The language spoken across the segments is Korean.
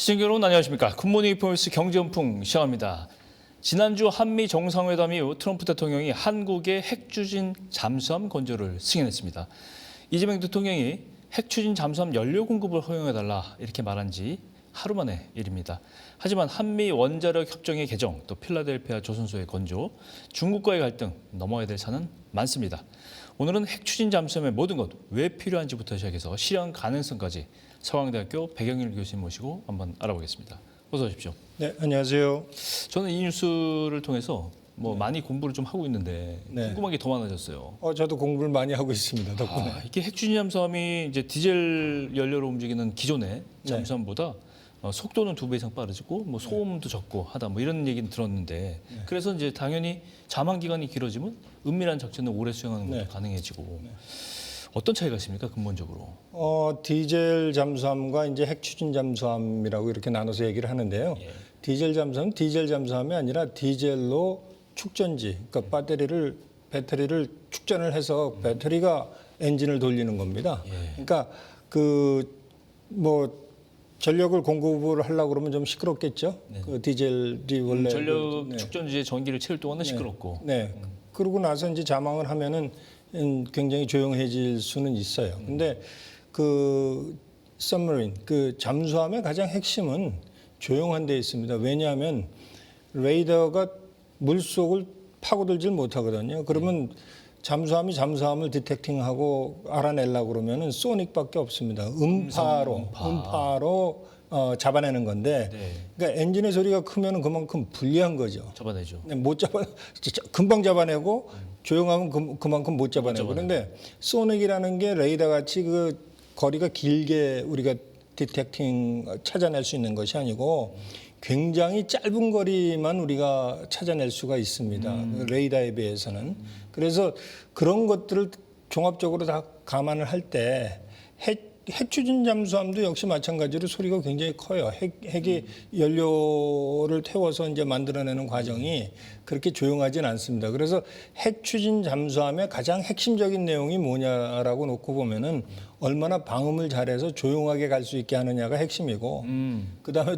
시청자 여러분 안녕하십니까. 굿모닝 포인트 경제연풍 시작합니다. 지난주 한미 정상회담 이후 트럼프 대통령이 한국의 핵추진 잠수함 건조를 승인했습니다. 이재명 대통령이 핵추진 잠수함 연료 공급을 허용해달라 이렇게 말한 지 하루 만의 일입니다. 하지만 한미 원자력 협정의 개정, 또 필라델피아 조선소의 건조, 중국과의 갈등 넘어야 될 산은 많습니다. 오늘은 핵추진 잠수함의 모든 것 왜 필요한지부터 시작해서 실현 가능성까지 서강대학교 백영일 교수님 모시고 한번 알아보겠습니다. 어서 오십시오. 네, 안녕하세요. 저는 이 뉴스를 통해서 많이 공부를 좀 하고 있는데 궁금한 게 더 많아졌어요. 저도 공부를 많이 하고 있습니다. 덕분에. 이게 핵추진 잠수함이 이제 디젤 연료로 움직이는 기존의 잠수함보다 속도는 2배 이상 빠르고 소음도 적고 하다 이런 얘기는 들었는데 그래서 이제 당연히 잠항 기간이 길어지면 은밀한 작전을 오래 수행하는 것도 가능해지고 어떤 차이가 있습니까 근본적으로? 디젤 잠수함과 이제 핵추진 잠수함이라고 이렇게 나눠서 얘기를 하는데요. 디젤 잠수함은 디젤 잠수함이 아니라 디젤로 축전지, 그러니까 배터리를 축전을 해서 배터리가 엔진을 돌리는 겁니다. 그러니까 전력을 공급을 하려고 그러면 좀 시끄럽겠죠. 그 디젤이 원래 전력 축전지에 전기를 채울 동안은 시끄럽고. 그러고 나서 이제 잠항을 하면은 굉장히 조용해질 수는 있어요. 근데 그 submarine, 그 잠수함의 가장 핵심은 조용한 데 있습니다. 왜냐하면 레이더가 물속을 파고들질 못하거든요. 그러면 잠수함이 잠수함을 디텍팅하고 알아내려고 그러면은 소닉밖에 없습니다. 음파로 잡아내는 건데, 그러니까 엔진의 소리가 크면은 그만큼 불리한 거죠. 잡아내죠. 금방 잡아내고 조용하면 그만큼 못 잡아내고. 그런데 소닉이라는 게 레이더 같이 그 거리가 길게 우리가 디텍팅 찾아낼 수 있는 것이 아니고 굉장히 짧은 거리만 우리가 찾아낼 수가 있습니다. 레이더에 비해서는. 그래서 그런 것들을 종합적으로 다 감안을 할 때 핵추진 잠수함도 역시 마찬가지로 소리가 굉장히 커요. 핵이 연료를 태워서 이제 만들어내는 과정이 그렇게 조용하진 않습니다. 그래서 핵추진 잠수함의 가장 핵심적인 내용이 뭐냐라고 놓고 보면은 얼마나 방음을 잘해서 조용하게 갈 수 있게 하느냐가 핵심이고, 그다음에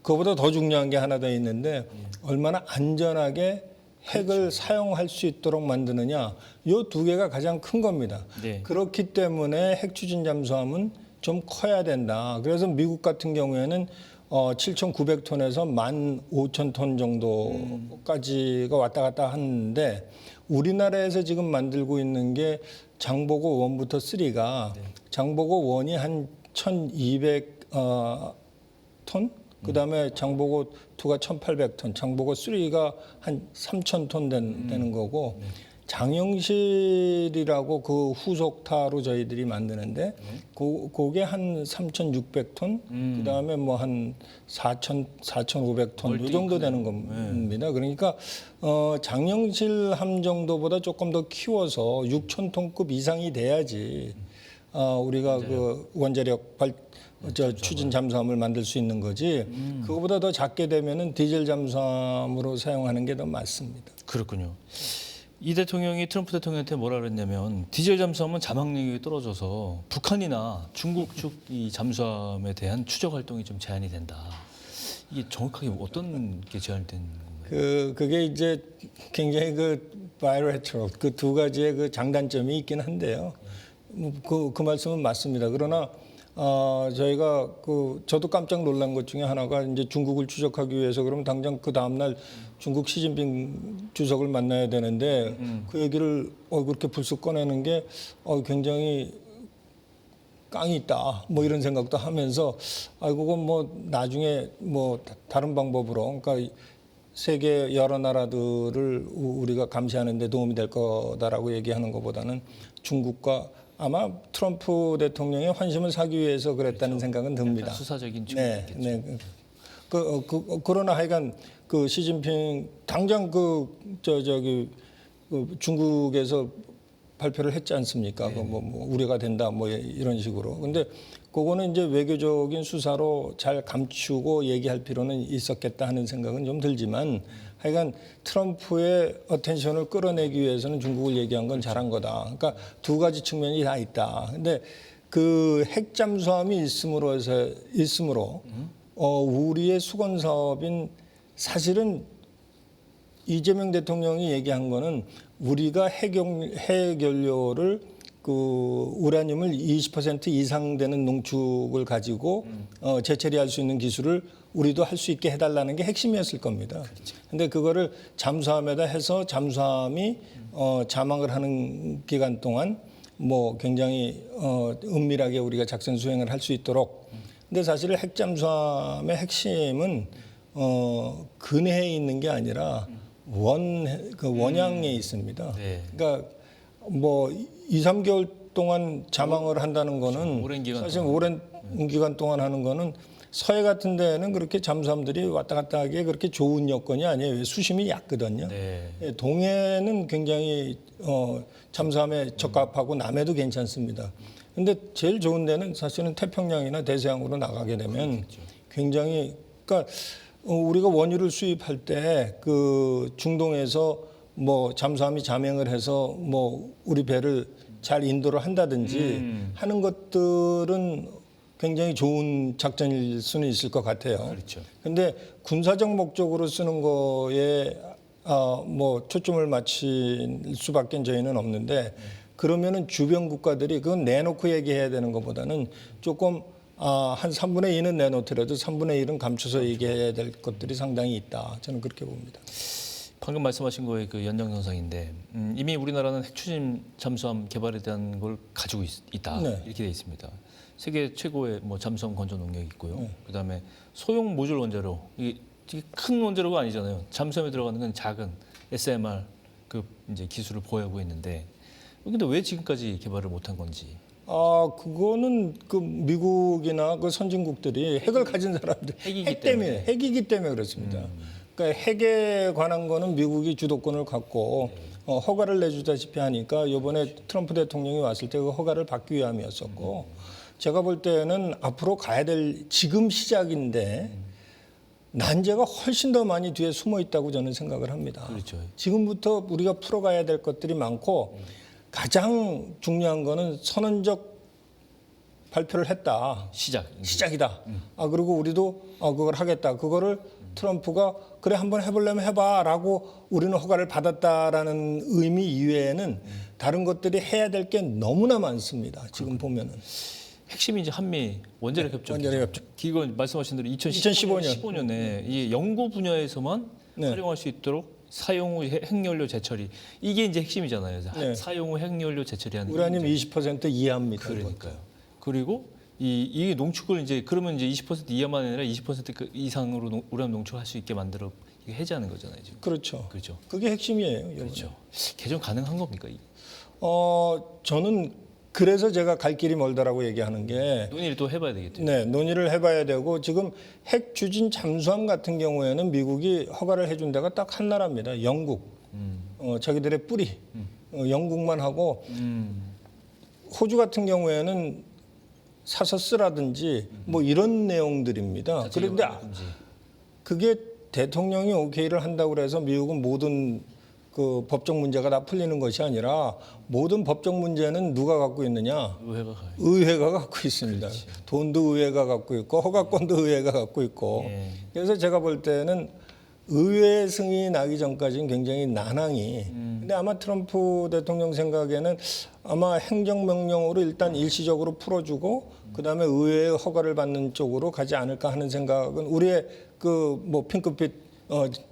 그거보다 더 중요한 게 하나 더 있는데 얼마나 안전하게 핵을 사용할 수 있도록 만드느냐, 이 두 개가 가장 큰 겁니다. 그렇기 때문에 핵추진 잠수함은 좀 커야 된다. 그래서 미국 같은 경우에는 7,900톤에서 15,000톤 정도까지가 왔다 갔다 하는데 우리나라에서 지금 만들고 있는 게 장보고 1부터 3가 장보고 1이 한 1,200톤? 그다음에 장보고 2가 1,800톤, 장보고 3가 한 3,000톤 되는 거고, 장영실이라고 그 후속타로 저희들이 만드는데 그게 한 3,600톤, 그다음에 한 4,500톤 이 정도 되는 겁니다. 그러니까 장영실 함 정도보다 조금 더 키워서 6,000톤급 이상이 돼야지 우리가 그 원자력 추진 잠수함을 만들 수 있는 거지. 그거보다 더 작게 되면은 디젤 잠수함으로 사용하는 게 더 맞습니다. 그렇군요. 이 대통령이 트럼프 대통령한테 뭐라 그랬냐면 디젤 잠수함은 잠항 능력이 떨어져서 북한이나 중국 측 이 잠수함에 대한 추적 활동이 좀 제한이 된다. 이게 정확하게 어떤 게 제한이 된 건가요? 그게 이제 굉장히 bilateral 그 두 가지의 그 장단점이 있긴 한데요. 그 말씀은 맞습니다. 그러나 저희가 저도 깜짝 놀란 것 중에 하나가 이제 중국을 추적하기 위해서 그러면 당장 그 다음날 중국 시진핑 주석을 만나야 되는데 그 얘기를 그렇게 불쑥 꺼내는 게 굉장히 깡이 있다 이런 생각도 하면서 그건 나중에 다른 방법으로 그러니까 세계 여러 나라들을 우리가 감시하는 데 도움이 될 거다라고 얘기하는 것보다는 중국과 아마 트럼프 대통령의 환심을 사기 위해서 그랬다는 생각은 듭니다. 수사적인 측면이겠죠. 그러나 하여간 시진핑 당장 중국에서 발표를 했지 않습니까? 우려가 된다 이런 식으로. 근데 그거는 이제 외교적인 수사로 잘 감추고 얘기할 필요는 있었겠다 하는 생각은 좀 들지만 하여간 트럼프의 어텐션을 끌어내기 위해서는 중국을 얘기한 건 잘한 거다. 그러니까 두 가지 측면이 다 있다. 근데 그 핵잠수함이 있음으로 우리의 수건 사업인 사실은 이재명 대통령이 얘기한 거는 우리가 핵연료를 그 우라늄을 20% 이상 되는 농축을 가지고 재처리할 수 있는 기술을 우리도 할 수 있게 해달라는 게 핵심이었을 겁니다. 그런데 그거를 잠수함에다 해서 잠수함이 자망을 하는 기간 동안 뭐 굉장히 은밀하게 우리가 작전 수행을 할 수 있도록. 근데 사실 핵잠수함의 핵심은 근해에 있는 게 아니라 원양에 있습니다. 네. 그러니까 뭐 2, 3개월 동안 자망을 한다는 거는 오랜 기간 사실 오랜 기간 동안 하는 거는 서해 같은 데는 그렇게 잠수함들이 왔다 갔다 하기에 그렇게 좋은 여건이 아니에요. 수심이 얕거든요. 네. 예, 동해는 굉장히 잠수함에 적합하고 남해도 괜찮습니다. 근데 제일 좋은 데는 사실은 태평양이나 대서양으로 나가게 되면 굉장히 그러니까 우리가 원유를 수입할 때 그 중동에서 뭐 잠수함이 잠행을 해서 뭐 우리 배를 잘 인도를 한다든지 하는 것들은 굉장히 좋은 작전일 수는 있을 것 같아요. 그렇죠. 근데 군사적 목적으로 쓰는 거에 뭐 초점을 맞출 수밖에 저희는 없는데 그러면은 주변 국가들이 그건 내놓고 얘기해야 되는 것보다는 조금 한 3분의 2는 내놓더라도 3분의 1은 감춰서 얘기해야 될 것들이 상당히 있다. 저는 그렇게 봅니다. 방금 말씀하신 거에 그 연장선상인데 이미 우리나라는 핵추진 잠수함 개발에 대한 걸 가지고 있다. 네. 이렇게 돼 있습니다. 세계 최고의 뭐 잠수함 건조 능력이 있고요. 그다음에 소형 모듈 원자로 이게 큰 원자로가 아니잖아요. 잠수함에 들어가는 건 작은 SMR 그 이제 기술을 보유하고 있는데 근데 왜 지금까지 개발을 못한 건지. 그거는 그 미국이나 그 선진국들이 핵을 가진 사람들 핵이기 때문에 그렇습니다. 그러니까 핵에 관한 거는 미국이 주도권을 갖고 허가를 내주다시피 하니까 이번에 트럼프 대통령이 왔을 때 그 허가를 받기 위함이었었고 제가 볼 때는 앞으로 가야 될 지금 시작인데 난제가 훨씬 더 많이 뒤에 숨어 있다고 저는 생각을 합니다. 그렇죠. 지금부터 우리가 풀어가야 될 것들이 많고 가장 중요한 거는 선언적 발표를 했다. 시작이다. 그리고 우리도 그걸 하겠다. 그거를 트럼프가 그래 한번 해보려면 해봐라고 우리는 허가를 받았다라는 의미 이외에는 다른 것들이 해야 될 게 너무나 많습니다. 지금 보면은. 핵심이 이제 한미 원자력 협정. 원자력 협정. 이건 말씀하신 대로 2015년. 2015년에 이 연구 분야에서만 활용할 수 있도록 사용 후 핵연료 재처리 이게 이제 핵심이잖아요. 사용 후 핵연료 재처리하는. 우라늄 20% 이하입니다. 그러니까요. 그리고 이 농축을 이제 그러면 이제 20% 이하만 아니라 20% 이상으로 우라늄 농축할 수 있게 만들어 이게 해제하는 거잖아요. 지금. 그렇죠. 그렇죠. 그게 핵심이에요. 이번에. 그렇죠. 개정 가능한 겁니까? 저는 그래서 제가 갈 길이 멀다라고 얘기하는 게 논의를 또 해봐야 되겠죠. 네, 논의를 해봐야 되고 지금 핵 추진 잠수함 같은 경우에는 미국이 허가를 해준 데가 딱 한 나라입니다. 영국. 자기들의 뿌리. 영국만 하고 호주 같은 경우에는 사서 쓰라든지 뭐 이런 내용들입니다. 그런데 그게 대통령이 오케이를 한다고 해서 미국은 모든 그 법적 문제가 다 풀리는 것이 아니라 모든 법적 문제는 누가 갖고 있느냐? 의회가 갖고 있습니다. 그렇지. 돈도 의회가 갖고 있고 허가권도 의회가 갖고 있고. 그래서 제가 볼 때는 의회 승인이 나기 전까지는 굉장히 난항이. 근데 아마 트럼프 대통령 생각에는 아마 행정명령으로 일단 일시적으로 풀어주고 그다음에 의회의 허가를 받는 쪽으로 가지 않을까 하는 생각은 우리의 그 뭐 핑크빛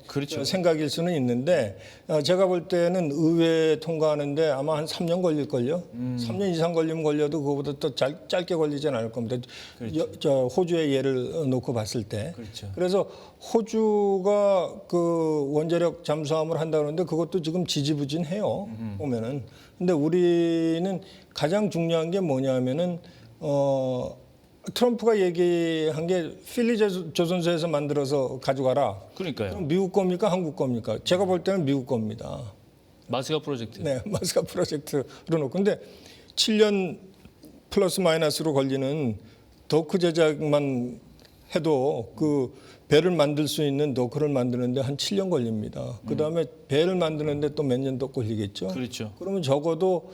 그렇죠. 생각일 수는 있는데 제가 볼 때는 의회 통과하는데 아마 한 3년 걸릴걸요. 3년 이상 걸려도 그거보다 더 짧게 걸리진 않을 겁니다. 그렇죠. 호주의 예를 놓고 봤을 때. 그렇죠. 그래서 호주가 그 원자력 잠수함을 한다 그러는데 그것도 지금 지지부진해요. 보면은. 근데 우리는 가장 중요한 게 뭐냐면은 트럼프가 얘기한 게 필리 조선소에서 만들어서 가져가라. 그러니까요. 그럼 미국 겁니까? 한국 겁니까? 제가 볼 때는 미국 겁니다. 마스가 프로젝트. 네, 마스가 프로젝트로 놓고. 근데 7년 플러스 마이너스로 걸리는 도크 제작만 해도 그 배를 만들 수 있는 도크를 만드는데 한 7년 걸립니다. 그다음에 배를 만드는데 또 몇 년 더 걸리겠죠. 그렇죠. 그러면 적어도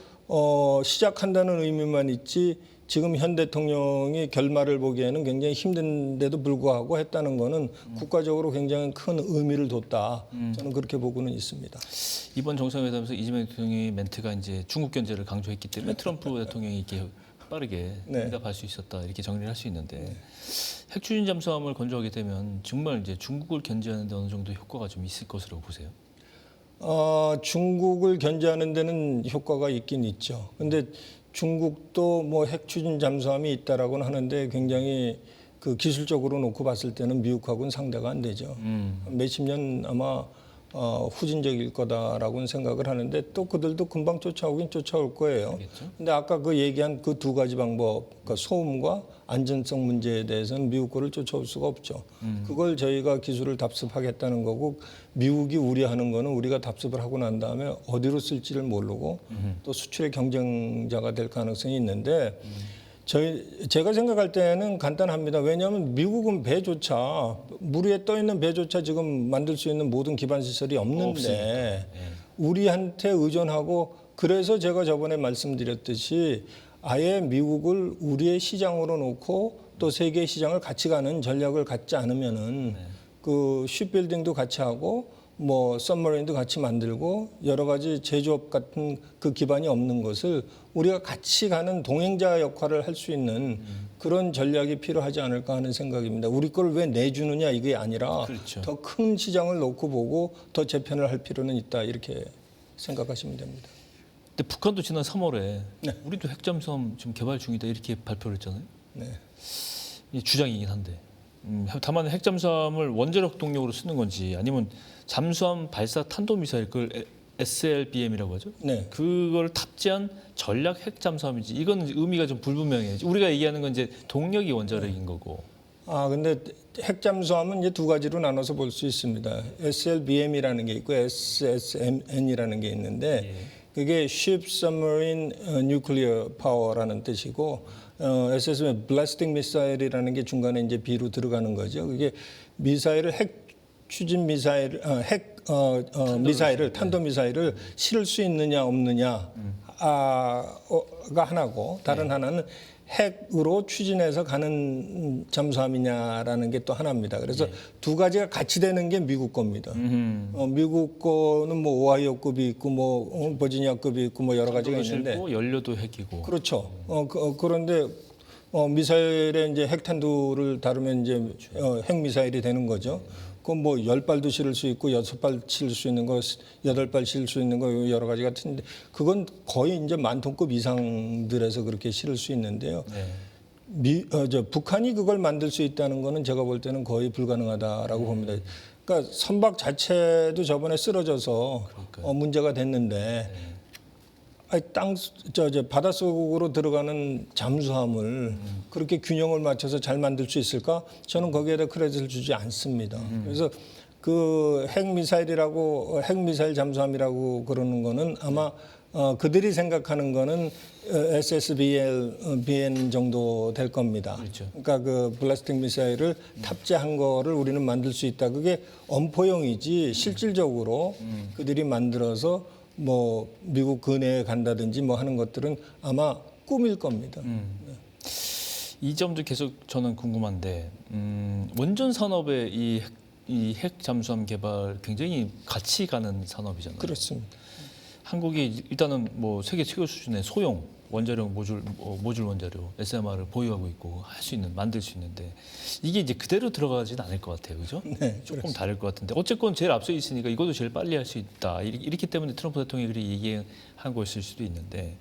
시작한다는 의미만 있지 지금 현 대통령이 결말을 보기에는 굉장히 힘든데도 불구하고 했다는 거는 국가적으로 굉장히 큰 의미를 뒀다. 저는 그렇게 보고는 있습니다. 이번 정상회담에서 이재명 대통령의 멘트가 이제 중국 견제를 강조했기 때문에 트럼프 대통령이 이렇게 빠르게 네. 응답할 수 있었다 이렇게 정리를 할 수 있는데 핵 추진 잠수함을 건조하게 되면 정말 이제 중국을 견제하는 데 어느 정도 효과가 좀 있을 것으로 보세요. 중국을 견제하는 데는 효과가 있긴 있죠. 근데 중국도 뭐 핵 추진 잠수함이 있다라고는 하는데 굉장히 그 기술적으로 놓고 봤을 때는 미국하고는 상대가 안 되죠. 몇십 년 아마 후진적일 거다라고는 생각을 하는데 또 그들도 금방 쫓아오긴 쫓아올 거예요. 알겠죠? 근데 아까 그 얘기한 그 두 가지 방법, 그러니까 소음과 안전성 문제에 대해서는 미국 거를 쫓아올 수가 없죠. 그걸 저희가 기술을 답습하겠다는 거고 미국이 우려하는 거는 우리가 답습을 하고 난 다음에 어디로 쓸지를 모르고 또 수출의 경쟁자가 될 가능성이 있는데 제가 생각할 때는 간단합니다. 왜냐하면 미국은 배조차 물 위에 떠 있는 배조차 지금 만들 수 있는 모든 기반 시설이 없는데 우리한테 의존하고 그래서 제가 저번에 말씀드렸듯이 아예 미국을 우리의 시장으로 놓고 또 세계 시장을 같이 가는 전략을 갖지 않으면은 그 쉽빌딩도 같이 하고 뭐 썸머레인도 같이 만들고 여러 가지 제조업 같은 그 기반이 없는 것을 우리가 같이 가는 동행자 역할을 할 수 있는 그런 전략이 필요하지 않을까 하는 생각입니다. 우리 걸 왜 내주느냐 이게 아니라 그렇죠. 더 큰 시장을 놓고 보고 더 재편을 할 필요는 있다 이렇게 생각하시면 됩니다. 근데 북한도 지난 3월에 우리도 핵잠수함 지금 개발 중이다 이렇게 발표를 했잖아요. 네. 이 주장이긴 한데 다만 핵잠수함을 원자력 동력으로 쓰는 건지 아니면 잠수함 발사 탄도미사일 그걸 SLBM이라고 하죠. 네. 그걸 탑재한 전략 핵잠수함인지 이건 의미가 좀 불분명해요. 우리가 얘기하는 건 이제 동력이 원자력인 거고. 근데 핵잠수함은 이제 두 가지로 나눠서 볼 수 있습니다. SLBM이라는 게 있고 SSMN이라는 게 있는데 그게 Ship Submarine Nuclear Power라는 뜻이고 SSM Ballistic Missile이라는 게 중간에 이제 B로 들어가는 거죠. 그게 미사일을 핵 추진 미사일, 미사일을 탄도 미사일을 실을 수 있느냐 없느냐가 하나고 다른 하나는 핵으로 추진해서 가는 잠수함이냐라는 게 또 하나입니다. 그래서 두 가지가 같이 되는 게 미국 겁니다. 미국 거는 뭐 오하이오급이 있고 뭐 버지니아급이 있고 뭐 여러 가지가 있는데 연료도 핵이고. 그렇죠. 그런데 미사일에 이제 핵탄두를 다루면 이제 핵 미사일이 되는 거죠. 그건 뭐 10발도 실을 수 있고 6발 실을 수 있는 거, 8발 실을 수 있는 거 여러 가지 같은데 그건 거의 이제 만톤급 이상들에서 그렇게 실을 수 있는데요. 북한이 그걸 만들 수 있다는 거는 제가 볼 때는 거의 불가능하다라고 봅니다. 그러니까 선박 자체도 저번에 쓰러져서 문제가 됐는데 바닷속으로 들어가는 잠수함을 그렇게 균형을 맞춰서 잘 만들 수 있을까? 저는 거기에다 크레딧을 주지 않습니다. 그래서 그 핵미사일 잠수함이라고 그러는 거는 아마 그들이 생각하는 거는 SSBN 정도 될 겁니다. 그렇죠. 그러니까 그 블라스틱 미사일을 탑재한 거를 우리는 만들 수 있다. 그게 엄포용이지 실질적으로 그들이 만들어서 뭐 미국 근해에 간다든지 뭐 하는 것들은 아마 꿈일 겁니다. 이 점도 계속 저는 궁금한데 원전 산업의 이 핵 잠수함 개발 굉장히 같이 가는 산업이잖아요. 그렇습니다. 한국이 일단은 뭐 세계 최고 수준의 소형 원자력 모듈 원자료 SMR을 보유하고 있고 할 수 있는 만들 수 있는데 이게 이제 그대로 들어가지는 않을 것 같아요, 그죠? 네, 조금 다를 것 같은데 어쨌건 제일 앞서 있으니까 이것도 제일 빨리 할 수 있다. 이렇기 때문에 트럼프 대통령이 그렇게 얘기한 것일 수도 있는데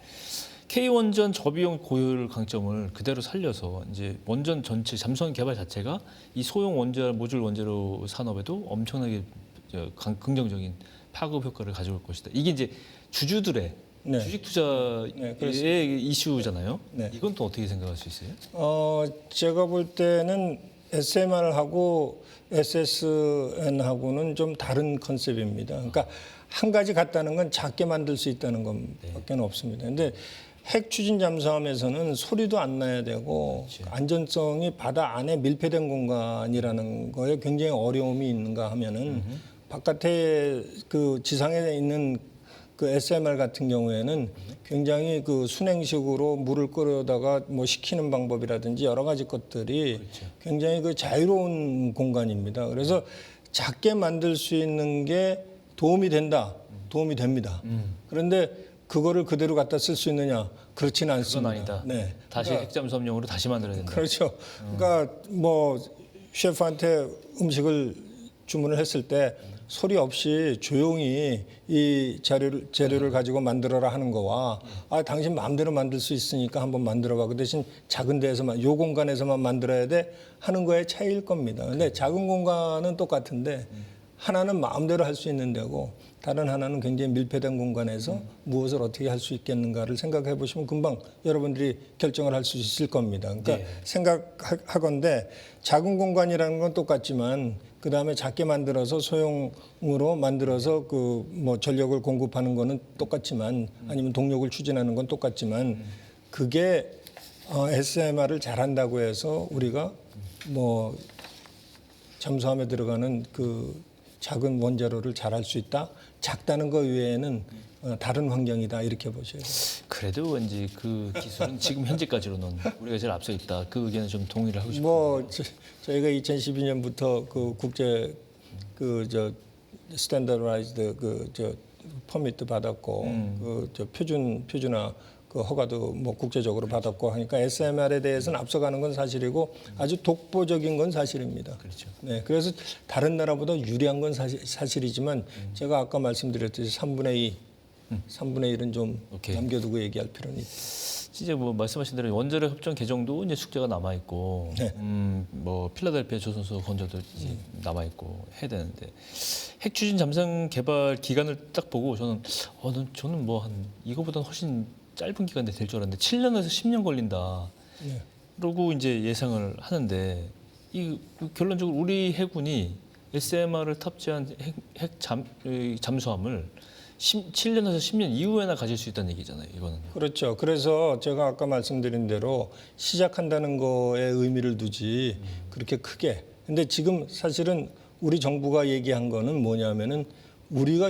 K 원전 저비용 고효율 강점을 그대로 살려서 이제 원전 전체 잠수함 개발 자체가 이 소형 모듈 원자료 산업에도 엄청나게 긍정적인 파급 효과를 가져올 것이다. 이게 이제 주주들의 주식 투자의 이슈잖아요. 이건 또 어떻게 생각할 수 있어요? 제가 볼 때는 SMR하고 SSN하고는 좀 다른 컨셉입니다. 그러니까 한 가지 같다는 건 작게 만들 수 있다는 것밖에 없습니다. 근데 핵 추진 잠수함에서는 소리도 안 나야 되고 안전성이 바다 안에 밀폐된 공간이라는 거에 굉장히 어려움이 있는가 하면은 바깥에 그 지상에 있는 그 SMR 같은 경우에는 굉장히 그 순행식으로 물을 끓여다가 뭐 식히는 방법이라든지 여러 가지 것들이 굉장히 그 자유로운 공간입니다. 그래서 작게 만들 수 있는 게 도움이 된다. 도움이 됩니다. 그런데 그거를 그대로 갖다 쓸 수 있느냐? 그렇지는 않습니다. 그건 아니다. 네. 다시 핵잠수함용으로 다시 만들어야 된다. 그렇죠. 그러니까 뭐 셰프한테 음식을 주문을 했을 때 소리 없이 조용히 이 재료를 가지고 만들어라 하는 거와 당신 마음대로 만들 수 있으니까 한번 만들어봐. 그 대신 작은 데에서만 요 공간에서만 만들어야 돼 하는 거의 차이일 겁니다. 근데 작은 공간은 똑같은데 하나는 마음대로 할 수 있는 데고 다른 하나는 굉장히 밀폐된 공간에서 무엇을 어떻게 할 수 있겠는가를 생각해 보시면 금방 여러분들이 결정을 할 수 있을 겁니다. 그러니까 생각하건대 작은 공간이라는 건 똑같지만 그 다음에 작게 만들어서 소형으로 만들어서 그 뭐 전력을 공급하는 거는 똑같지만 아니면 동력을 추진하는 건 똑같지만 그게 SMR을 잘한다고 해서 우리가 뭐 잠수함에 들어가는 그 작은 원자로를 잘할 수 있다. 작다는 거 외에는 다른 환경이다 이렇게 보셔야 돼요. 그래도 왠지 그 기술은 지금 현재까지로는 우리가 제일 앞서 있다. 그 의견에 좀 동의를 하고 싶어요. 뭐 저희가 2012년부터 그 국제 스탠더라이즈드 퍼밋도 받았고 표준화 그 허가도 뭐 국제적으로 받았고 하니까 SMR에 대해서는 앞서가는 건 사실이고 아주 독보적인 건 사실입니다. 그렇죠. 네, 그래서 다른 나라보다 유리한 건 사실이지만 제가 아까 말씀드렸듯이 3분의 1은 좀 오케이. 남겨두고 얘기할 필요는 있다. 진짜 뭐 말씀하신 대로 원자력 협정 개정도 이제 숙제가 남아 있고, 네. 뭐 필라델피아 조선소 건조도 이제 남아 있고 해야 되는데 핵 추진 잠수함 개발 기간을 딱 보고 저는 뭐 한 이거보다는 훨씬 짧은 기간 내에 될 줄 알았는데 7년에서 10년 걸린다. 네. 그러고 이제 예상을 하는데 결론적으로 우리 해군이 SMR을 탑재한 잠수함을 7년에서 10년 이후에나 가질 수 있다는 얘기잖아요. 이거는. 그렇죠. 그래서 제가 아까 말씀드린 대로 시작한다는 거에 의미를 두지 그렇게 크게. 근데 지금 사실은 우리 정부가 얘기한 거는 뭐냐면은 우리가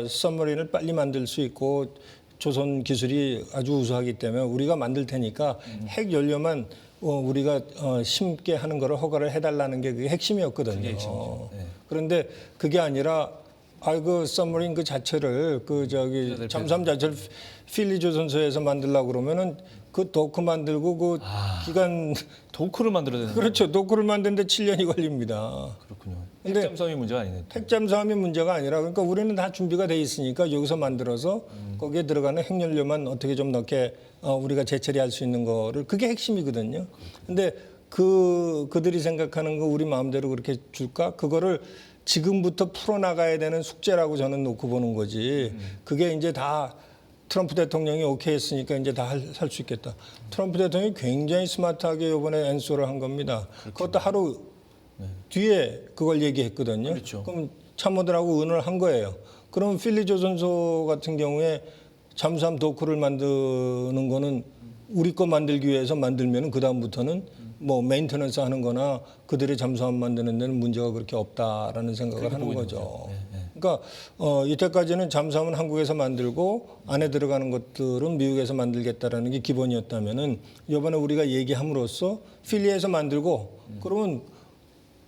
서머린을 빨리 만들 수 있고 조선 기술이 아주 우수하기 때문에 우리가 만들 테니까 핵 연료만 우리가 심게 하는 거를 허가를 해달라는 게 그게 핵심이었거든요. 그게 핵심이죠. 네. 그런데 그게 아니라 그 서머린 그 자체를 잠수함 자체를 필리 조선소에서 만들려고 그러면은 그 도크 만들고 그 기간 도크를 만들어야 되는 그렇죠. 도크를 만드는데 7년이 걸립니다. 그렇군요. 근데 핵잠수함이 문제가 아니네. 핵잠수함이 문제가 아니라 그러니까 우리는 다 준비가 돼 있으니까 여기서 만들어서 거기에 들어가는 핵연료만 어떻게 좀 넣게 우리가 재처리할 수 있는 거를 그게 핵심이거든요. 근데 그들이 생각하는 거 우리 마음대로 그렇게 줄까? 그거를 지금부터 풀어나가야 되는 숙제라고 저는 놓고 보는 거지. 그게 이제 다 트럼프 대통령이 오케이 했으니까 이제 다 할 수 있겠다. 트럼프 대통령이 굉장히 스마트하게 이번에 엔소를 한 겁니다. 그것도 하루 뒤에 그걸 얘기했거든요. 그렇죠. 그럼 참모들하고 의논을 한 거예요. 그럼 필리 조선소 같은 경우에 잠수함 도크를 만드는 거는 우리 거 만들기 위해서 만들면은 그 다음부터는 뭐 메인테넌스 하는 거나 그들의 잠수함 만드는 데는 문제가 그렇게 없다라는 생각을 하는 거죠. 그러니까 이때까지는 잠수함은 한국에서 만들고 안에 들어가는 것들은 미국에서 만들겠다라는 게 기본이었다면은 이번에 우리가 얘기함으로써 필리에서 만들고 그러면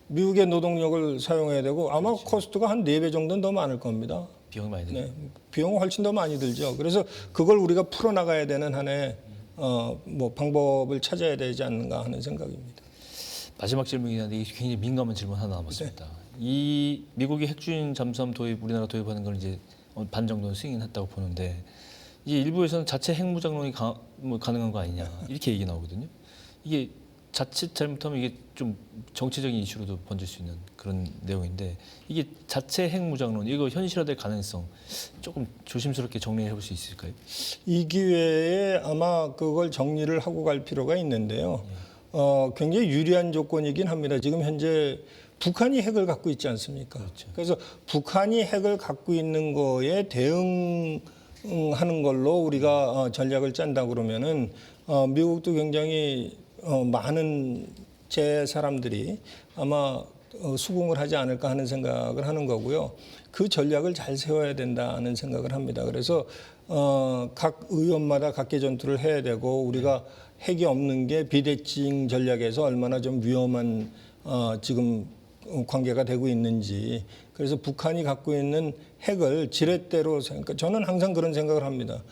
미국의 노동력을 사용해야 되고 아마 코스트가 한 4배 정도는 더 많을 겁니다. 비용이 많이 들죠. 네, 비용은 훨씬 더 많이 들죠. 그래서 그걸 우리가 풀어나가야 되는 한에 뭐 방법을 찾아야 되지 않는가 하는 생각입니다. 마지막 질문이긴 한데 이게 굉장히 민감한 질문 하나 남았습니다. 이 미국이 핵추진 잠수함 도입, 우리나라 도입하는 걸 이제 반 정도는 승인했다고 보는데 이제 일부에서는 자체 핵무장론이 가능한 거 아니냐 이렇게 얘기 나오거든요. 이게 자칫 잘못하면 이게 좀 정치적인 이슈로도 번질 수 있는 그런 내용인데 이게 자체 핵무장론 이거 현실화될 가능성 조금 조심스럽게 정리해 볼 수 있을까요? 이 기회에 아마 그걸 정리를 하고 갈 필요가 있는데요. 굉장히 유리한 조건이긴 합니다. 지금 현재 북한이 핵을 갖고 있지 않습니까? 그렇죠. 그래서 북한이 핵을 갖고 있는 거에 대응하는 걸로 우리가 전략을 짠다 그러면은 미국도 굉장히 많은 제 사람들이 아마 수긍을 하지 않을까 하는 생각을 하는 거고요. 그 전략을 잘 세워야 된다는 생각을 합니다. 그래서 각 의원마다 각계 전투를 해야 되고 우리가 핵이 없는 게 비대칭 전략에서 얼마나 좀 위험한 지금 관계가 되고 있는지. 그래서 북한이 갖고 있는 핵을 지렛대로 생각. 저는 항상 그런 생각을 합니다.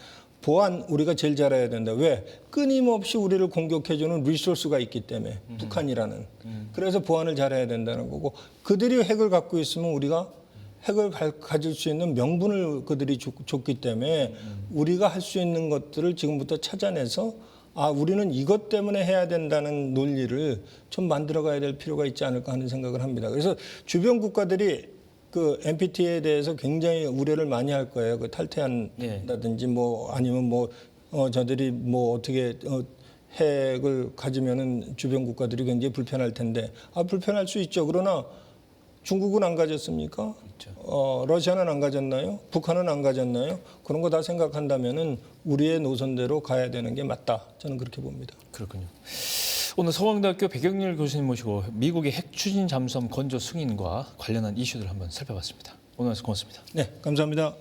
보안 우리가 제일 잘해야 된다. 왜? 끊임없이 우리를 공격해주는 리소스가 있기 때문에 북한이라는. 그래서 보안을 잘해야 된다는 거고 그들이 핵을 갖고 있으면 우리가 핵을 가질 수 있는 명분을 그들이 줬기 때문에 우리가 할 수 있는 것들을 지금부터 찾아내서 우리는 이것 때문에 해야 된다는 논리를 좀 만들어가야 될 필요가 있지 않을까 하는 생각을 합니다. 그래서 주변 국가들이 그 NPT에 대해서 굉장히 우려를 많이 할 거예요. 그 탈퇴한다든지 뭐 아니면 저들이 어떻게 핵을 가지면은 주변 국가들이 굉장히 불편할 텐데 불편할 수 있죠. 그러나 중국은 안 가졌습니까? 그렇죠. 러시아는 안 가졌나요? 북한은 안 가졌나요? 그런 거 다 생각한다면은 우리의 노선대로 가야 되는 게 맞다. 저는 그렇게 봅니다. 그렇군요. 오늘 서강대학교 백영렬 교수님 모시고 미국의 핵 추진 잠수함 건조 승인과 관련한 이슈들 한번 살펴봤습니다. 오늘 말씀 고맙습니다. 네, 감사합니다.